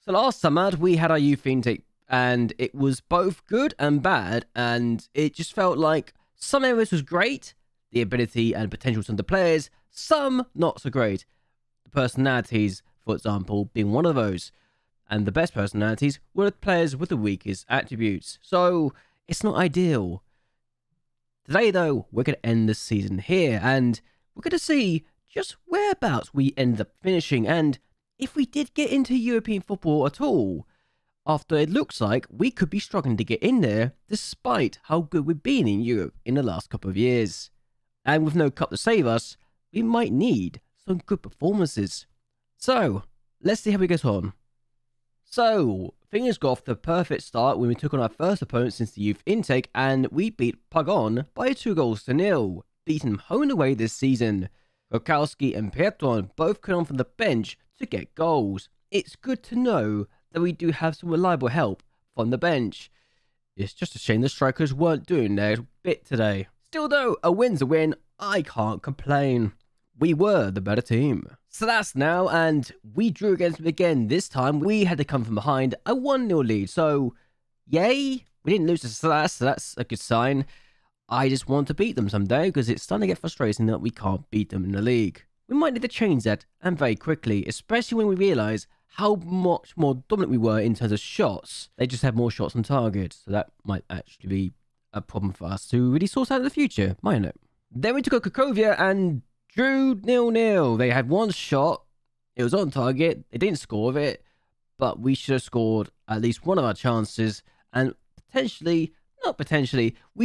So last summer, we had our youth intake, and it was both good and bad, and it just felt like some areas was great, the ability and potential of some of the players, some not so great. The personalities, for example, being one of those. And the best personalities were the players with the weakest attributes. So, it's not ideal. Today, though, we're going to end the season here, and we're going to see just whereabouts we ended up finishing, and if we did get into European football at all, after it looks like we could be struggling to get in there, despite how good we've been in Europe in the last couple of years. And with no cup to save us, we might need some good performances. So, let's see how we get on. So, things got off to a perfect start when we took on our first opponent since the youth intake, and we beat Pagon by 2-0, beating them home and away this season. Rokowski and Pietron both come on from the bench to get goals. It's good to know that we do have some reliable help from the bench. It's just a shame the strikers weren't doing their bit today. Still though, a win's a win, I can't complain. We were the better team. So that's now, and we drew against them again. This time, we had to come from behind a 1-0 lead, so yay! We didn't lose to Slash, so that's a good sign. I just want to beat them someday, because it's starting to get frustrating that we can't beat them in the league. We might need to change that, and very quickly, especially when we realise how much more dominant we were in terms of shots. They just have more shots on target, so that might actually be a problem for us to really sort out in the future, mightn't it? Then we took a Cracovia and drew 0-0. They had one shot, it was on target, they didn't score with it, but we should have scored at least one of our chances, and we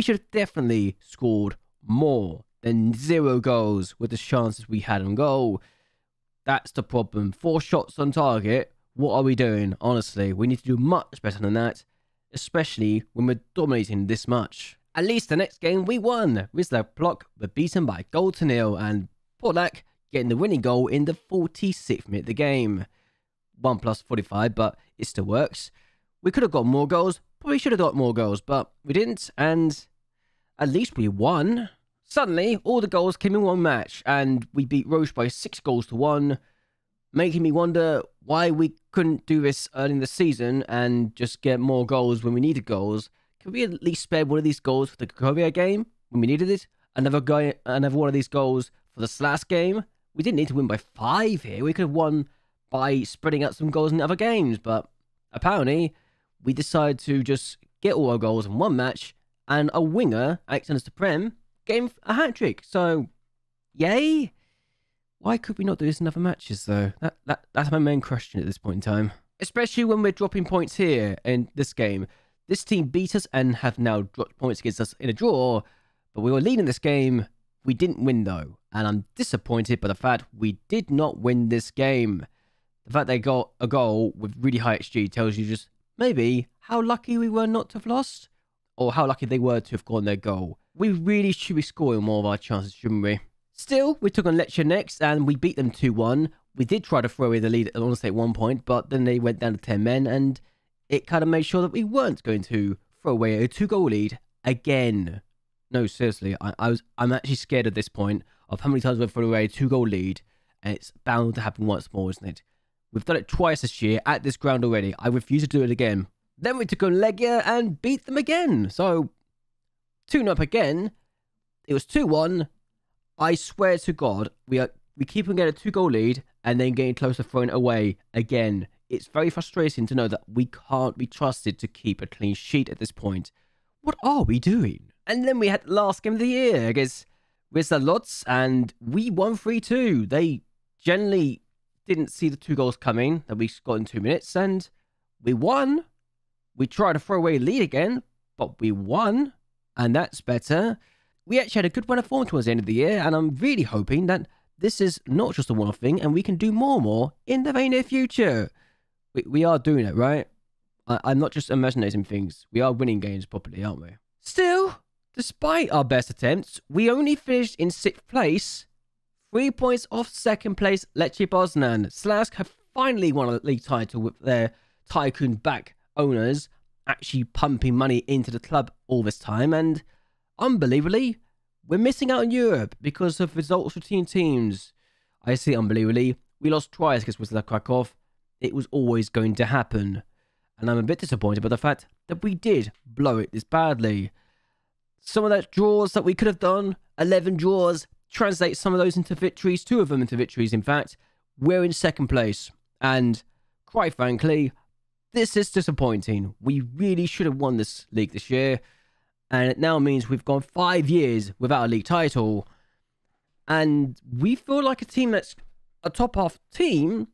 should have definitely scored more than 0 goals with the chances we had on goal. That's the problem. 4 shots on target. What are we doing? Honestly, we need to do much better than that, especially when we're dominating this much. At least the next game we won. Wisla Plock were beaten by 0-0, and Polak getting the winning goal in the 46th minute of the game. 1 + 45, but it still works. We could have got more goals. Probably should have got more goals, but we didn't, and at least we won. Suddenly, all the goals came in one match, and we beat Roche by 6-1, making me wonder why we couldn't do this early in the season and just get more goals when we needed goals. Could we at least spare one of these goals for the Cracovia game when we needed it? Another one of these goals for the Slash game? We didn't need to win by 5 here. We could have won by spreading out some goals in other games, but apparently we decided to just get all our goals in one match, and a winger, acting as the Prem, gave a hat-trick. So, yay! Why could we not do this in other matches, though? That's my main question at this point in time. Especially when we're dropping points here in this game. This team beat us and have now dropped points against us in a draw, but we were leading this game. We didn't win, though, and I'm disappointed by the fact we did not win this game. The fact they got a goal with really high XG tells you just maybe how lucky we were not to have lost, or how lucky they were to have gotten their goal. We really should be scoring more of our chances, shouldn't we? Still, we took on Lecce next, and we beat them 2-1. We did try to throw away the lead, honestly, at one point, but then they went down to 10 men, and it kind of made sure that we weren't going to throw away a 2-goal lead again. No, seriously, I'm actually scared at this point of how many times we've thrown away a 2-goal lead, and it's bound to happen once more, isn't it? We've done it twice this year at this ground already. I refuse to do it again. Then we took on Legia and beat them again. So, 2-0 again. It was 2-1. I swear to God, we keep on getting a 2-goal lead and then getting close to throwing it away again. It's very frustrating to know that we can't be trusted to keep a clean sheet at this point. What are we doing? And then we had the last game of the year against Wisla Lodz, and we won 3-2. They generally didn't see the 2 goals coming that we got in 2 minutes, and we won. We tried to throw away a lead again, but we won, and that's better. We actually had a good run of form towards the end of the year, and I'm really hoping that this is not just a one-off thing, and we can do more in the very near future. We are doing it, right? I'm not just imagining things. We are winning games properly, aren't we? Still, despite our best attempts, we only finished in 6th place, 3 points off 2nd place Lecce Poznan. Slask have finally won a league title with their tycoon-back owners actually pumping money into the club all this time, and unbelievably, we're missing out in Europe because of results for teams. I say unbelievably, we lost twice against Wisla Krakow. it was always going to happen. And I'm a bit disappointed by the fact that we did blow it this badly. Some of those draws that we could have done, 11 draws, translate some of those into victories, 2 of them into victories, in fact. We're in second place. And quite frankly, this is disappointing. We really should have won this league this year. And it now means we've gone 5 years without a league title. And we feel like a team that's a top half team,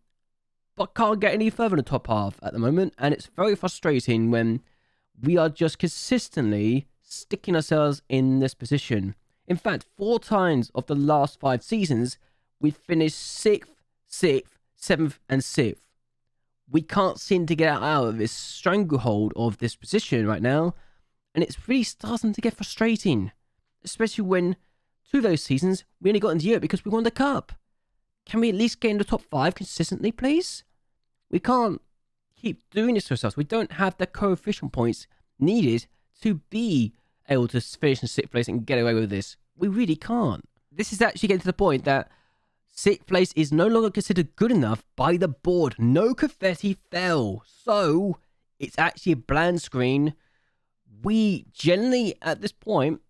but can't get any further in the top half at the moment. And it's very frustrating when we are just consistently sticking ourselves in this position. In fact, 4 times of the last 5 seasons, we've finished 6th, 6th, 7th, and 6th. We can't seem to get out of this stranglehold of this position right now. And it's really starting to get frustrating. Especially when 2 of those seasons, we only got into Europe because we won the cup. Can we at least get in the top 5 consistently, please? We can't keep doing this to ourselves. We don't have the coefficient points needed to be able to finish in 6th place and get away with this. We really can't. This is actually getting to the point that 6th place is no longer considered good enough by the board. No confetti fell. So, it's actually a bland screen. We generally, at this point,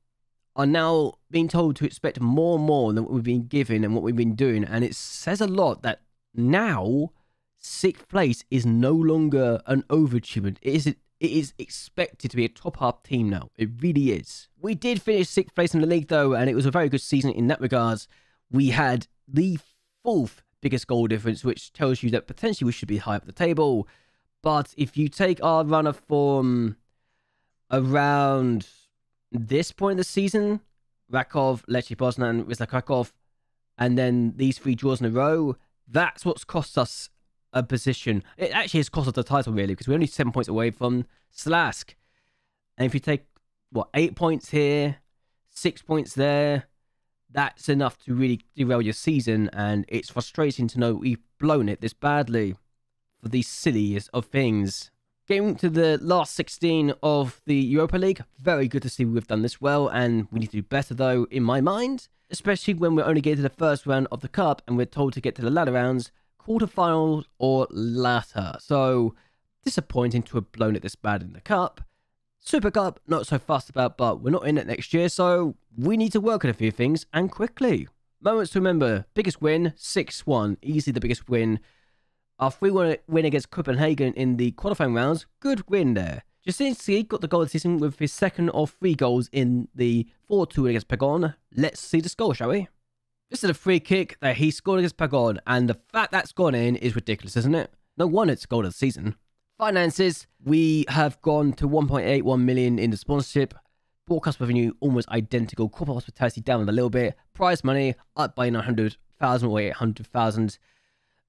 are now being told to expect more and more than what we've been given and what we've been doing. And it says a lot that now 6th place is no longer an overachievement. It is expected to be a top half team now. It really is. We did finish 6th place in the league though, and it was a very good season in that regards. We had the 4th biggest goal difference, which tells you that potentially we should be high up the table. But if you take our runner from around this point in the season, Rakov, Lechia Poznan, Wisla Krakow, and then these 3 draws in a row, that's what's cost us a position. It actually has cost us the title, really, because we're only 7 points away from Slask. And if you take, 8 points here, 6 points there, that's enough to really derail your season, and it's frustrating to know we've blown it this badly for the silliest of things. Getting to the last 16 of the Europa League, very good to see we've done this well, and we need to do better though, in my mind, especially when we're only getting to the first round of the Cup, and we're told to get to the latter rounds, quarterfinals or latter. So, disappointing to have blown it this bad in the Cup. Super Cup, not so fussed about, but we're not in it next year, so we need to work on a few things, and quickly. Moments to remember, biggest win, 6-1, easily the biggest win. Our 3-1 win against Copenhagen in the qualifying rounds, good win there. Jasinski got the goal of the season with his second of 3 goals in the 4-2 against Pagon. Let's see the score, shall we? This is a free kick that he scored against Pagon, and the fact that's gone in is ridiculous, isn't it? No wonder it's goal of the season. Finances, we have gone to 1.81 million in the sponsorship. Broadcast revenue almost identical. Corporate hospitality down a little bit. Prize money up by 900,000 or 800,000.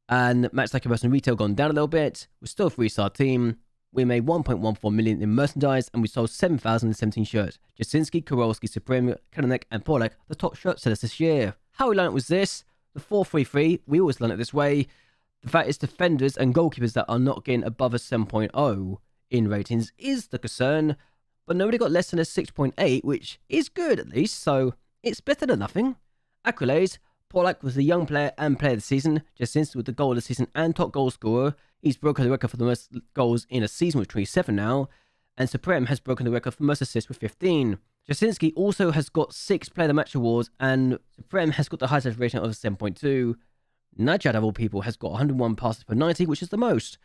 And match like a retail gone down a little bit. We're still a 3-star team. We made 1.14 million in merchandise, and we sold 7,017 shirts. Jasinski, Kowalski, Supreme, Kalinek, and Polak, the top shirt sellers this year. How we learned it was this: the 4-3-3. We always learn it this way. The fact is, defenders and goalkeepers that are not getting above a 7.0 in ratings is the concern. But nobody got less than a 6.8, which is good at least, so it's better than nothing. Accolades: Polak was the young player and player of the season. Jasinski with the goal of the season and top goal scorer. He's broken the record for the most goals in a season with 27 now. And Supreme has broken the record for most assists with 15. Jasinski also has got 6 player of the match awards, and Supreme has got the highest rating of 7.2. Najad, of all people, has got 101 passes per 90, which is the most.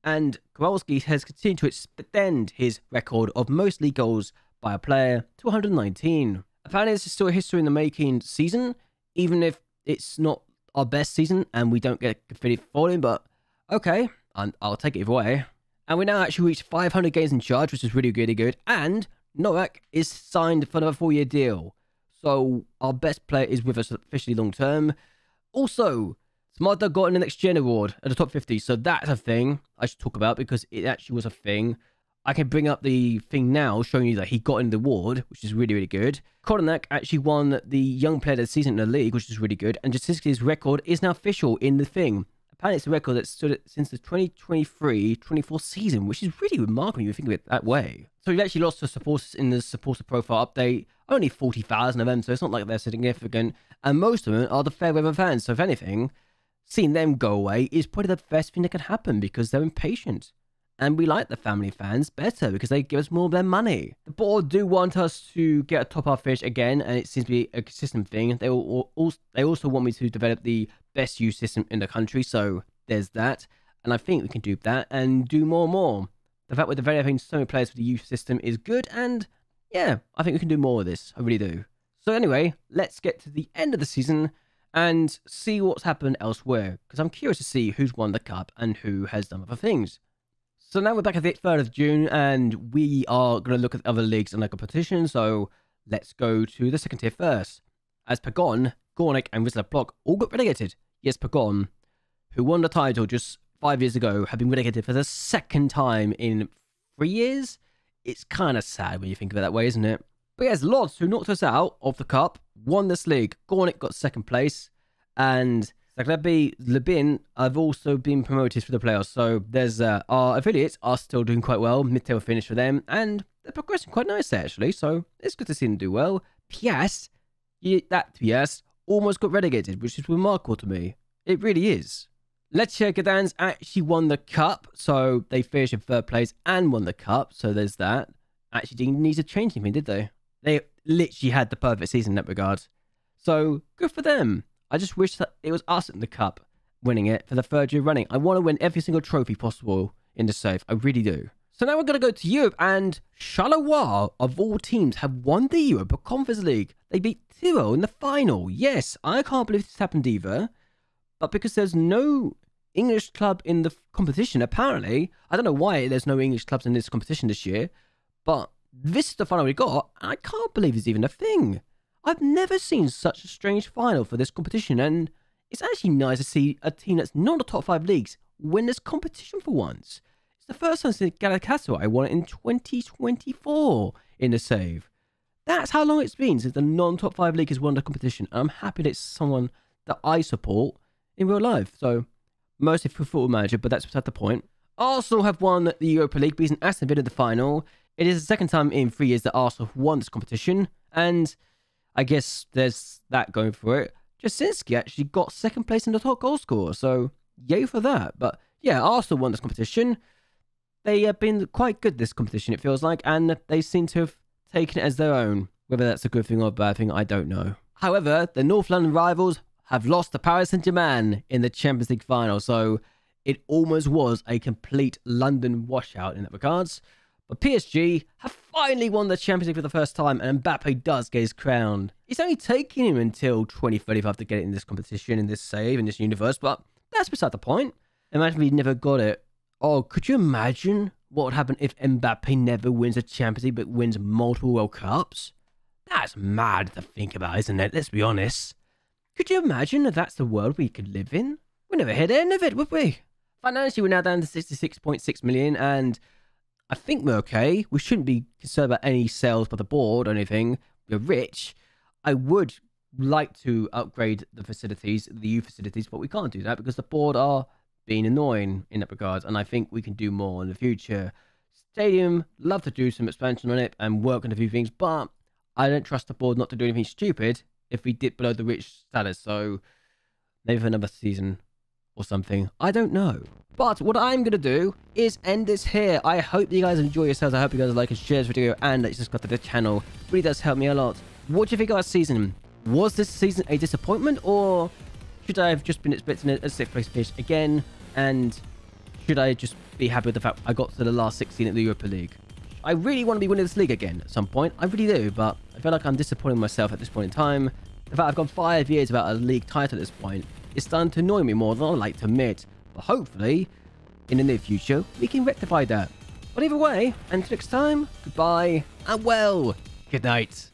And Kowalski has continued to extend his record of most league goals by a player to 119. Apparently, this is still a history in the making season, even if it's not our best season and we don't get confetti falling, but okay, I'll take it either way. And we now actually reached 500 games in charge, which is really, really good. And Novak is signed for another 4-year deal. So our best player is with us officially long term. Also, Smarta got an Next Gen award at the top 50. So that's a thing I should talk about because it actually was a thing. I can bring up the thing now showing you that he got in the award, which is really, really good. Koronak actually won the Young Player of the Season in the league, which is really good. And Jasinski's record is now official in the thing. Apparently, it's a record that stood since the 2023-24 season, which is really remarkable when you think of it that way. So we've actually lost the supporters in the supporter profile update. Only 40,000 of them, so it's not like they're significant. And most of them are the Fairweather fans. So if anything, seeing them go away is probably the best thing that can happen because they're impatient. And we like the family fans better because they give us more of their money. The board do want us to get a top half finish again, and it seems to be a consistent thing. They also want me to develop the best youth system in the country, so there's that. And I think we can do that and do more and more. The fact we're developing so many players for the youth system is good, and yeah, I think we can do more of this. I really do. So anyway, let's get to the end of the season and see what's happened elsewhere, because I'm curious to see who's won the cup and who has done other things. So now we're back at the 3rd of June, and we are going to look at other leagues and like competition. So let's go to the second tier first. As Pagon, Gornik, and Wisla Block all got relegated. Yes, Pagon, who won the title just 5 years ago, have been relegated for the second time in 3 years. It's kind of sad when you think of it that way, isn't it? But yes, Lodz, who knocked us out of the cup, won this league. Gornik got second place, and Zagrebi, Lebin have also been promoted for the playoffs. So there's our affiliates are still doing quite well. Mid-table finish for them, and they're progressing quite nicely actually. So it's good to see them do well. Piast, Piast almost got relegated, which is remarkable to me. It really is. Lecce Gdansk actually won the cup, so they finished in 3rd place and won the cup. So there's that. Actually didn't need to change anything, did they? They literally had the perfect season in that regard. So good for them. I just wish that it was us in the cup winning it for the 3rd year running. I want to win every single trophy possible in the save. I really do. So now we're going to go to Europe, and Charleroi, of all teams, have won the Europa Conference League. They beat Tyrrell in the final. Yes, I can't believe this happened either. But because there's no English club in the competition, apparently, I don't know why there's no English clubs in this competition this year, but this is the final we got, and I can't believe it's even a thing. I've never seen such a strange final for this competition, and it's actually nice to see a team that's not in the top 5 leagues win this competition for once. It's the first time since Galatasaray won it in 2024 in the save. That's how long it's been since the non-top 5 league has won the competition, and I'm happy that it's someone that I support in real life. So, mostly for Football Manager, but that's beside the point. Arsenal have won the Europa League, beating Aston Villa in the final. It is the second time in 3 years that Arsenal have won this competition, and I guess there's that going for it. Jasinski actually got second place in the top goal scorer, so yay for that. But yeah, Arsenal won this competition. They have been quite good this competition, it feels like, and they seem to have taken it as their own. Whether that's a good thing or a bad thing, I don't know. However, the North London rivals have lost to Paris Saint-Germain in the Champions League final, so it almost was a complete London washout in that regards. But PSG have finally won the Champions League for the first time, and Mbappe does get his crown. It's only taking him until 2035 to get it in this competition, in this save, in this universe, but that's beside the point. Imagine if he never got it. Oh, could you imagine what would happen if Mbappe never wins a Champions League but wins multiple World Cups? That's mad to think about, isn't it? Let's be honest. Could you imagine if that's the world we could live in? We'd never hit the end of it, would we? Financially, we're now down to 66.6 million, and I think we're okay. We shouldn't be concerned about any sales by the board or anything. We're rich. I would like to upgrade the facilities, the youth facilities, but we can't do that because the board are being annoying in that regard, and I think we can do more in the future. Stadium, love to do some expansion on it and work on a few things, but I don't trust the board not to do anything stupid if we dip below the rich status, so maybe for another season or something. I don't know. But what I'm going to do is end this here. I hope you guys enjoy yourselves. I hope you guys like and share this video and that you subscribe to the channel. It really does help me a lot. What do you think of our season? Was this season a disappointment, or should I have just been expecting a 6th place finish again? And should I just be happy with the fact I got to the last 16 at the Europa League? I really want to be winning this league again at some point. I really do, but I feel like I'm disappointing myself at this point in time. In fact, I've gone 5 years without a league title at this point. It's starting to annoy me more than I like to admit. But hopefully, in the near future, we can rectify that. But either way, until next time, goodbye, and well, good night.